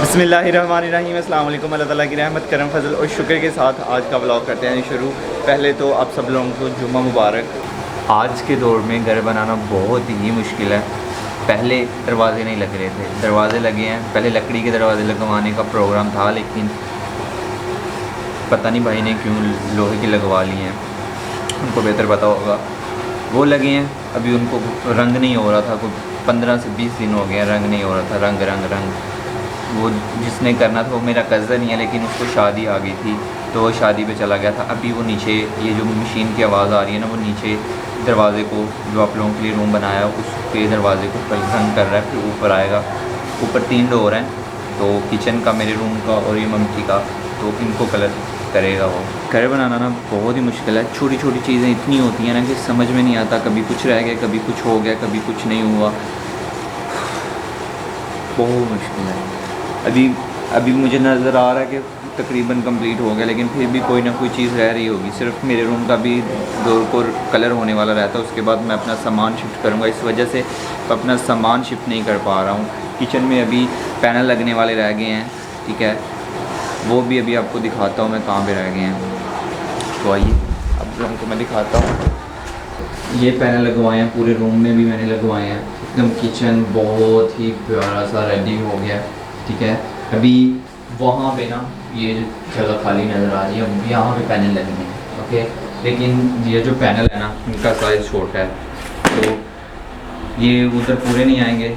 बिस्मिल्लाहिर्रहमानिर्रहीम। अस्सलाम वालेकुम। अल्लाह ताला की रहमत करम फजल और शुक्र के साथ आज का व्लॉग करते हैं शुरू। पहले तो आप सब लोगों को जुम्मा मुबारक। आज के दौर में घर बनाना बहुत ही मुश्किल है। पहले दरवाजे नहीं लग रहे थे, दरवाजे लगे हैं। पहले लकड़ी के दरवाजे लगवाने का प्रोग्राम था, लेकिन पता नहीं भाई ने क्यों लोहे की लगवा ली हैं, उनको बेहतर पता होगा। वो लगे हैं, अभी उनको रंग नहीं हो रहा था, कोई 15 से 20 दिन हो गए रंग नहीं हो रहा था। रंग वो जिसने करना था वो मेरा कज़न ही है, लेकिन उसको शादी आ गई थी तो वो शादी पे चला गया था। अभी वो नीचे, ये जो मशीन की आवाज़ आ रही है ना, वो नीचे दरवाज़े को, जो आप लोगों के लिए रूम बनाया उसके दरवाज़े को रंग कर रहा है। फिर ऊपर आएगा। ऊपर 3 डोर हैं, तो किचन का, मेरे रूम का और ये मम्मी का, तो इनको कलर करेगा वो। घर बनाना ना बहुत ही मुश्किल है। छोटी छोटी चीज़ें इतनी होती हैं ना कि समझ में नहीं आता, कभी कुछ रह गया, कभी कुछ हो गया, कभी कुछ नहीं हुआ। बहुत मुश्किल है। अभी मुझे नज़र आ रहा है कि तकरीबन कंप्लीट हो गया, लेकिन फिर भी कोई ना कोई चीज़ रह रही होगी। सिर्फ मेरे रूम का भी डोर को कलर होने वाला रहता है, उसके बाद मैं अपना सामान शिफ्ट करूँगा। इस वजह से अपना सामान शिफ्ट नहीं कर पा रहा हूँ। किचन में अभी पैनल लगने वाले रह गए हैं, ठीक है, वो भी अभी आपको दिखाता हूँ मैं कहाँ पे रह गए हैं। तो आइए अब लोगों को मैं दिखाता हूँ। ये पैनल लगवाए हैं, पूरे रूम में भी मैंने लगवाए हैं। एकदम किचन बहुत ही प्यारा सा रेडी हो गया, ठीक है। अभी वहाँ पे ना ये जगह खाली नज़र आ रही है, यहाँ पे पैनल लगने हैं, ओके। लेकिन ये जो पैनल है ना, इनका साइज़ छोटा है, तो ये उधर पूरे नहीं आएंगे।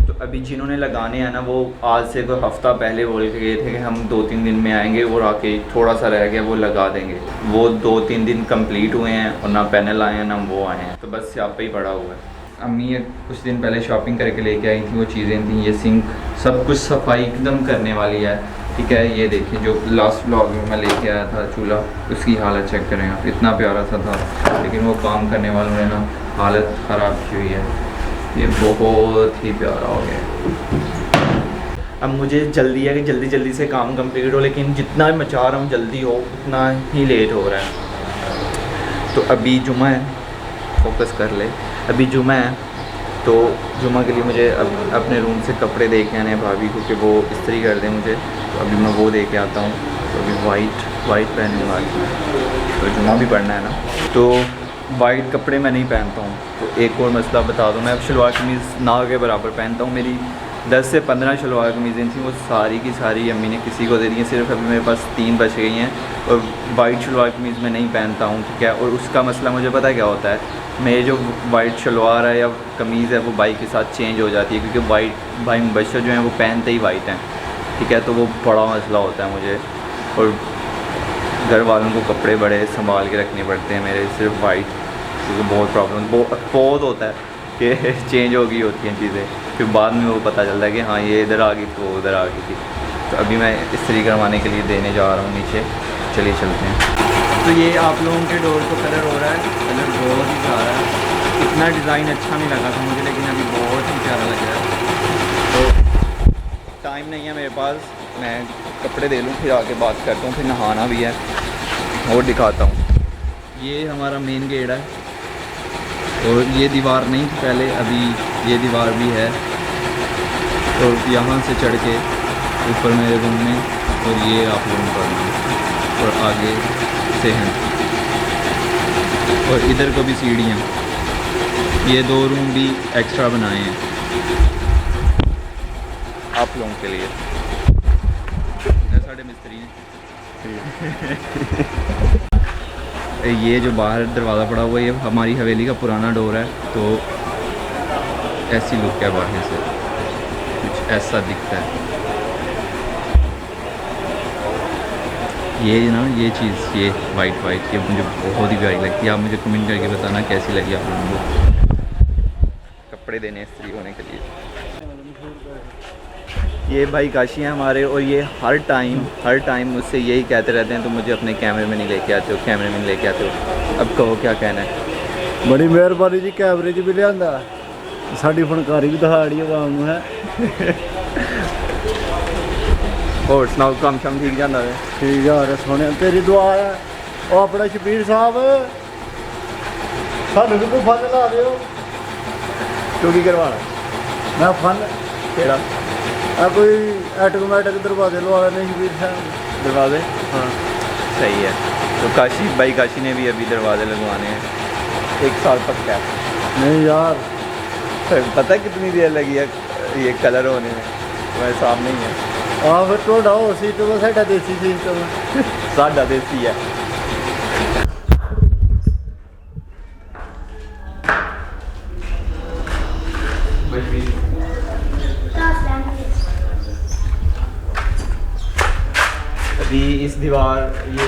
तो अभी जिन्होंने लगाने हैं ना, वो आज से कोई हफ़्ता पहले बोल के गए थे कि हम 2-3 दिन में आएंगे, और आके थोड़ा सा रह गया वो लगा देंगे। वो 2-3 दिन कंप्लीट हुए हैं और ना पैनल आए हैं ना वो आए हैं, तो बस यहाँ पे ही पड़ा हुआ है। अम्मी कुछ दिन पहले शॉपिंग करके लेके आई थी, वो चीज़ें थी, ये सिंक, सब कुछ सफाई एकदम करने वाली है, ठीक है। ये देखिए जो लास्ट व्लॉग में मैं लेके आया था चूल्हा, उसकी हालत चेक करें आप, इतना प्यारा सा था, लेकिन वो काम करने वालों ने ना हालत ख़राब की हुई है। ये बहुत ही प्यारा हो गया। अब मुझे जल्दी है कि जल्दी से काम कंप्लीट हो, लेकिन जितना मैं चाह रहा हूँ जल्दी हो उतना ही लेट हो रहा है। तो अभी जुम्मा है, फोकस कर ले। अभी जुम्मा है, तो जुम्मा के लिए मुझे अब अपने रूम से कपड़े दे के आने हैं भाभी को कि वो इस्त्री कर दें मुझे, तो अभी मैं वो दे के आता हूँ। तो अभी वाइट पहनने वाली, तो जुम्मा भी पढ़ना है ना, तो वाइट कपड़े मैं नहीं पहनता हूँ। तो एक और मसला बता दूँ, मैं अब शलवार कमीज़ ना के बराबर पहनता हूँ। मेरी 10 से 15 शलवार कमीज़ें थी, वो सारी की सारी अम्मी ने किसी को दे दी हैं। सिर्फ अभी मेरे पास 3 बच गई हैं, और वाइट शलवार कमीज़ मैं नहीं पहनता हूँ, ठीक है। और उसका मसला मुझे पता क्या होता है, मेरी जो वाइट शलवार है या कमीज़ है वो भाई के साथ चेंज हो जाती है, क्योंकि भाई मुबशर जो हैं वो पहनते ही वाइट हैं, ठीक है। तो वो बड़ा मसला होता है मुझे, और घर वालों को कपड़े बड़े संभाल के रखने पड़ते हैं मेरे, सिर्फ वाइट, क्योंकि बहुत प्रॉब्लम बहुत होता है कि चेंज हो गई होती हैं चीज़ें, फिर बाद में वो पता चलता है कि हाँ ये इधर आ गई तो उधर आ गई थी। तो अभी मैं इस्त्री करवाने के लिए देने जा रहा हूँ नीचे, चलिए चलते हैं। तो ये आप लोगों के डोर को कलर हो रहा है, कलर बहुत ही प्यारा है। इतना डिज़ाइन अच्छा नहीं लगा था मुझे, लेकिन अभी बहुत ही प्यारा लग रहा है। तो टाइम नहीं है मेरे पास, मैं कपड़े दे लूँ फिर आके बात करता हूँ, फिर नहाना भी है और दिखाता हूँ। ये हमारा मेन गेट है, और ये दीवार नहीं थी पहले, अभी ये दीवार भी है। तो यहाँ से चढ़ के ऊपर मेरे रूम में, और ये आप लोगों का रूम, और आगे से हैं, और इधर को भी सीढ़ियाँ। ये 2 रूम भी एक्स्ट्रा बनाए हैं आप लोगों के लिए। साढ़े मिस्त्री हैं। ये जो बाहर दरवाज़ा पड़ा हुआ है, ये हमारी हवेली का पुराना डोर है, तो ऐसी लुक है बाहर से, कुछ ऐसा दिखता है। ये ना ये चीज़, ये वाइट ये मुझे बहुत ही प्यारी लगती है। आप मुझे कमेंट करके बताना कैसी लगी आप लोगों को कपड़े देने इस्त्री होने के लिए। ये भाई काशी हैं हमारे, और ये हर टाइम मुझसे यही कहते रहते हैं, तो मुझे अपने कैमरे में नहीं लेके आते हो। अब कहो क्या कहना है। बड़ी मेहरबानी जी, कैमरे 'ਚ भी लिआंदा, साडी फनकारी भी दिखाड़ी आवाम नूं है। और सुनाओ, काम शाम ठीक जाता है? ठीक जा रहा सोने, तेरी दुआ है। और अपना शबीर साहब सानू भी कोई फन ला दियो। तू की करवाना? मैं फन केड़ा कोई ऑटोमेटिक दरवाजे लवा लेने शबीर साहब। दरवाजे हाँ सही है। तो काशी ने भी अभी दरवाजे लगवाने हैं, 1 साल पक्का है। नहीं यार, फिर पता है कितनी देर लगी है ये कलर होने में, तुम्हारे सामने ही है। हाँ फिर टोडा हो सिस्टम साडा देसी सिस्टम है। साडा देसी है। अभी इस दीवार ये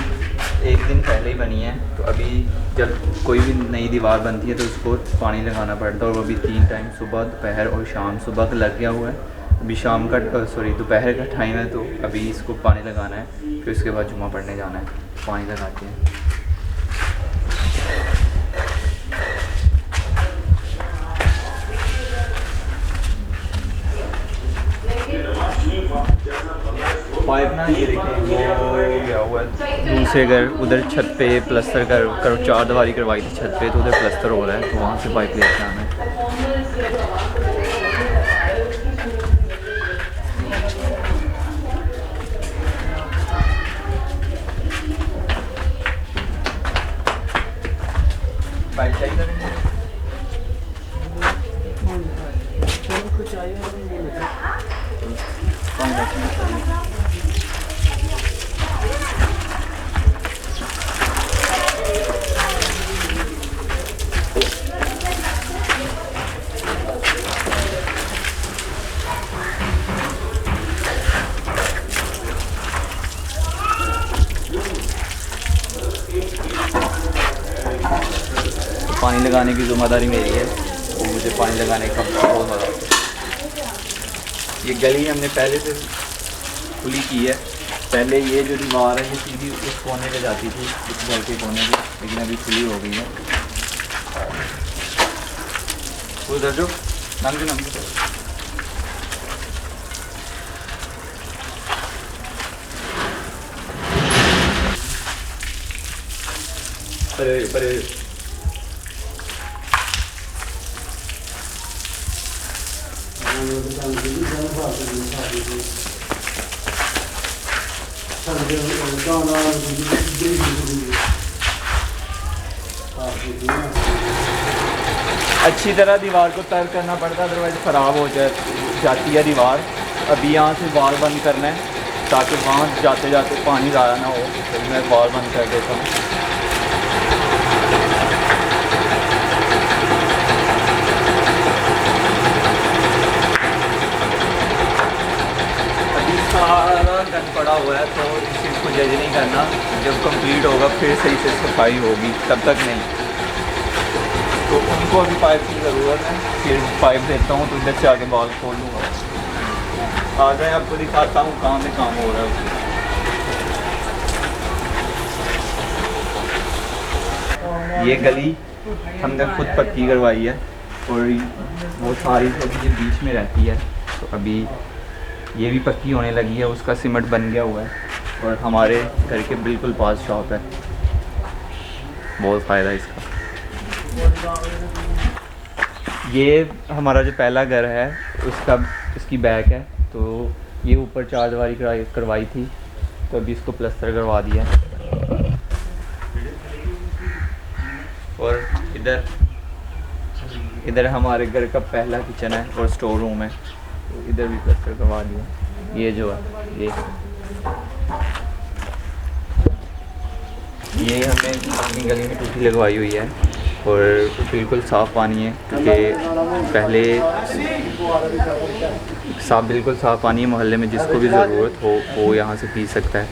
1 दिन पहले ही बनी है, तो अभी जब कोई भी नई दीवार बनती है तो उसको पानी लगाना पड़ता है, और वो भी 3 टाइम, सुबह, दोपहर और शाम। सुबह का लग गया हुआ है, अभी शाम का दोपहर का टाइम है, तो अभी इसको पानी लगाना है, फिर उसके बाद जुम्मा पढ़ने जाना है। पानी लगाते हैं। पाइप ना ये देखिए वो क्या हुआ है, दूसरे घर उधर छत पे प्लस्तर कर 4 दीवारी करवाई थी छत पे, तो उधर प्लस्तर हो रहा है, तो वहाँ से पाइप लेके आना है। पाइप चाहिए पानी लगाने की ज़िम्मेदारी मेरी है, और मुझे पानी लगाने का बहुत मज़ा आता है। ये गली हमने पहले से खुली की है। पहले ये जो दीवार है ये सीधी उस कोने पे जाती थी, इस घर के कोने पे, लेकिन अभी खुली हो गई है। उधर जो नंगे परे अच्छी तरह दीवार को तर करना पड़ता है, अदरवाइज़ ख़राब हो जाती है दीवार। अभी यहाँ से वाल बंद करना है ताकि वहाँ जाते जाते पानी ज़्यादा ना हो, तो मैं वाल बंद कर देता हूँ। अभी सारा गंद पड़ा हुआ है, तो इस चीज़ को जज नहीं करना। जब कंप्लीट होगा फिर सही से सफाई होगी, तब तक नहीं। तो उनको अभी पाइप की ज़रूरत है, फिर पाइप देता हूँ, तो इधर से आगे बॉल खोल लूँगा। आ जाए, आपको दिखाता हूँ कहाँ में काम हो रहा है। ये गली हमने खुद पक्की करवाई है, और वो सारी सब्जी बीच में रहती है, तो अभी ये भी पक्की होने लगी है, उसका सीमेंट बन गया हुआ है, और हमारे घर के बिल्कुल पास शॉप है। बहुत फ़ायदा है इसका। ये हमारा जो पहला घर है उसकी बैक है, तो ये ऊपर 4 दीवारी करवाई थी, तो अभी इसको प्लस्तर करवा दिया। और इधर हमारे घर का पहला किचन है और स्टोर रूम है, तो इधर भी प्लस्तर करवा दिया। ये जो है ये हमने अपनी गली में टूटी लगवाई हुई है, और बिल्कुल साफ़ पानी है, क्योंकि पहले बिल्कुल साफ़ पानी है। मोहल्ले में जिसको भी ज़रूरत हो वो यहाँ से पी सकता है।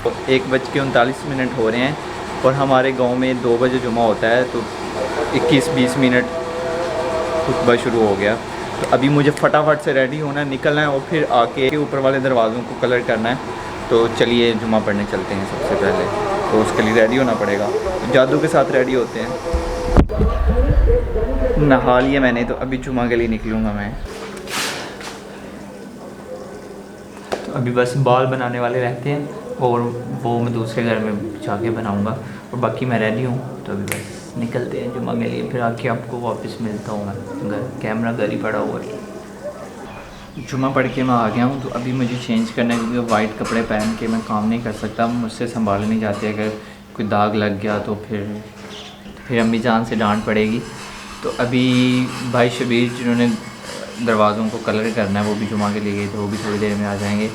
तो 1:39 हो रहे हैं, और हमारे गांव में 2 बजे जुमा होता है, तो 21-20 मिनट खुतबा शुरू हो गया। तो अभी मुझे फटाफट से रेडी होना है, निकलना है, और फिर आके ऊपर वाले दरवाज़ों को कलर करना है। तो चलिए जुमा पढ़ने चलते हैं सबसे पहले, तो उसके लिए रेडी होना पड़ेगा। तो जादू के साथ रेडी होते हैं। नहा लिया मैंने, तो अभी जुमा के लिए निकलूँगा मैं। तो अभी बस बाल बनाने वाले रहते हैं, और वो मैं दूसरे घर में जाके बनाऊँगा, और बाकी मैं रेडी हूँ, तो अभी बस निकलते हैं जुम्मा के लिए, फिर आके आपको वापस मिलता हूँ मैं। कैमरा घर ही पड़ा हुआ है। जुम्मा पढ़ के मैं आ गया हूँ, तो अभी मुझे चेंज करना है क्योंकि वाइट कपड़े पहन के मैं काम नहीं कर सकता, मुझसे संभाल नहीं जाते। अगर कोई दाग लग गया तो फिर अम्मी जान से डांट पड़ेगी। तो अभी भाई शबीर जिन्होंने दरवाज़ों को कलर करना है वो भी जुम्मा के लिए गए, तो वो भी थोड़ी देर में आ जाएंगे।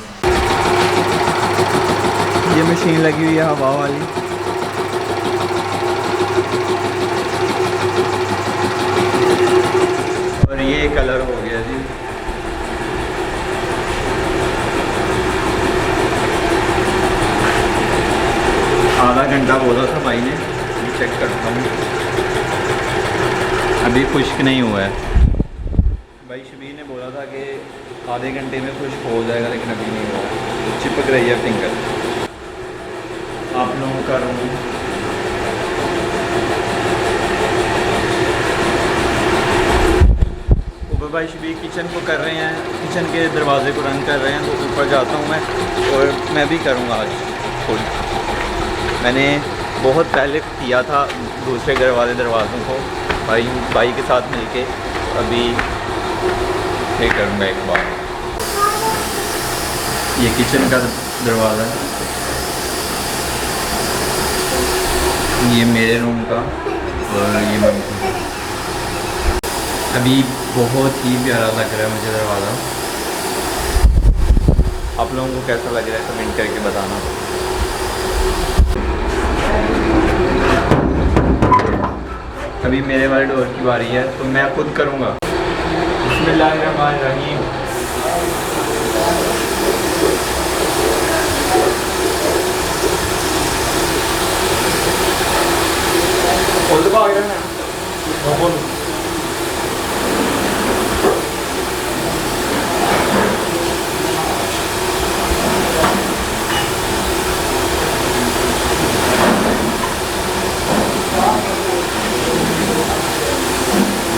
ये मशीन लगी हुई है हवा वाली, और ये कलर हो गया जी। आधा घंटा बोला था भाई ने, चेक करता हूँ। अभी खुश्क नहीं हुआ है। भाई शबीर ने बोला था कि आधे घंटे में खुश्क हो जाएगा, लेकिन अभी नहीं हुआ है। चिपक रही है फिंगर। आप लोगों का रूम ऊपर भाई शबीर किचन को कर रहे हैं, किचन के दरवाजे को रंग कर रहे हैं, तो ऊपर जाता हूँ मैं, और मैं भी करूँगा आज खुद। मैंने बहुत पहले किया था दूसरे घर वाले दरवाज़ों को भाई के साथ मिलके, अभी फिर करूँगा एक बार। ये किचन का दरवाज़ा है, ये मेरे रूम का, और ये मम्मी का। अभी बहुत ही प्यारा लग रहा है मुझे दरवाज़ा। आप लोगों को कैसा लग रहा है कमेंट करके बताना। अभी मेरे वाले डोर की बारी है, तो मैं खुद करूँगा। बिस्मिल्लाहिर्रहमानिर्रहीम।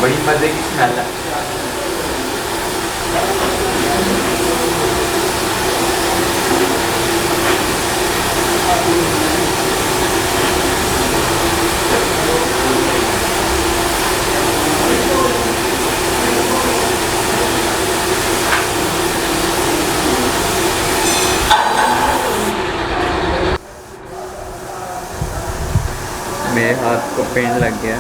बड़ी मज़े की स्मेल है। मेरे हाथ को पेंट लग गया,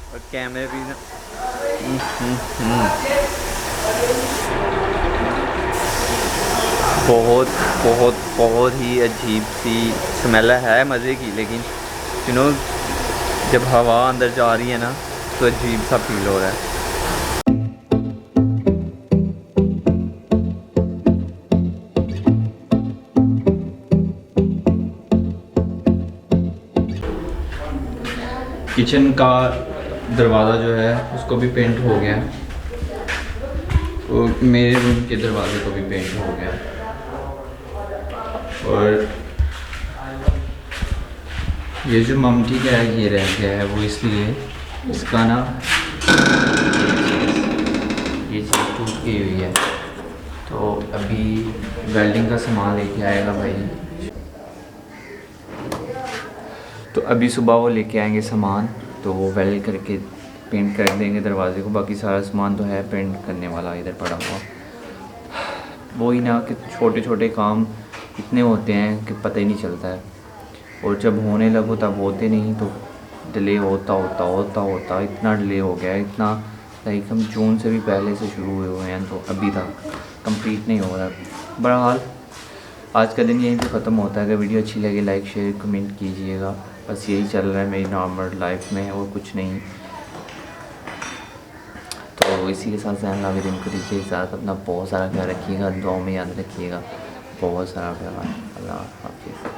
और कैमरे भी ना बहुत बहुत बहुत ही अजीब सी स्मेल है, मज़े की। लेकिन जब हवा अंदर जा रही है ना, तो अजीब सा फील हो रहा है। किचन का दरवाज़ा जो है उसको भी पेंट हो गया, और मेरे रूम के दरवाजे को भी पेंट हो गया। और ये जो ममटी का है ये रह गया है, वो इसलिए इसका ना ये चीज़ टूट गई हुई है, तो अभी वेल्डिंग का सामान लेके आएगा भाई। तो अभी सुबह वो लेके आएंगे सामान, तो वो वेल्ड करके पेंट कर देंगे दरवाजे को। बाकी सारा सामान तो है पेंट करने वाला इधर पड़ा हुआ। वही ना कि छोटे छोटे काम इतने होते हैं कि पता ही नहीं चलता है, और जब होने लगो तब होते नहीं, तो डिले होता इतना डिले हो गया है, इतना लाइक हम जून से भी पहले से शुरू हुए हैं, तो अभी तक कंप्लीट नहीं हो रहा। बहरहाल आज का दिन यहीं पे ख़त्म होता है। अगर वीडियो अच्छी लगे लाइक शेयर कमेंट कीजिएगा। बस यही चल रहा है मेरी नॉर्मल लाइफ में, और कुछ नहीं। तो इसी के साथ ज़हन लगे दिन को दीजिए साथ, अपना बहुत सारा ख्याल रखिएगा, दुआ में याद रखिएगा। बहुत सारा प्यार। अल्लाह हाफिज़।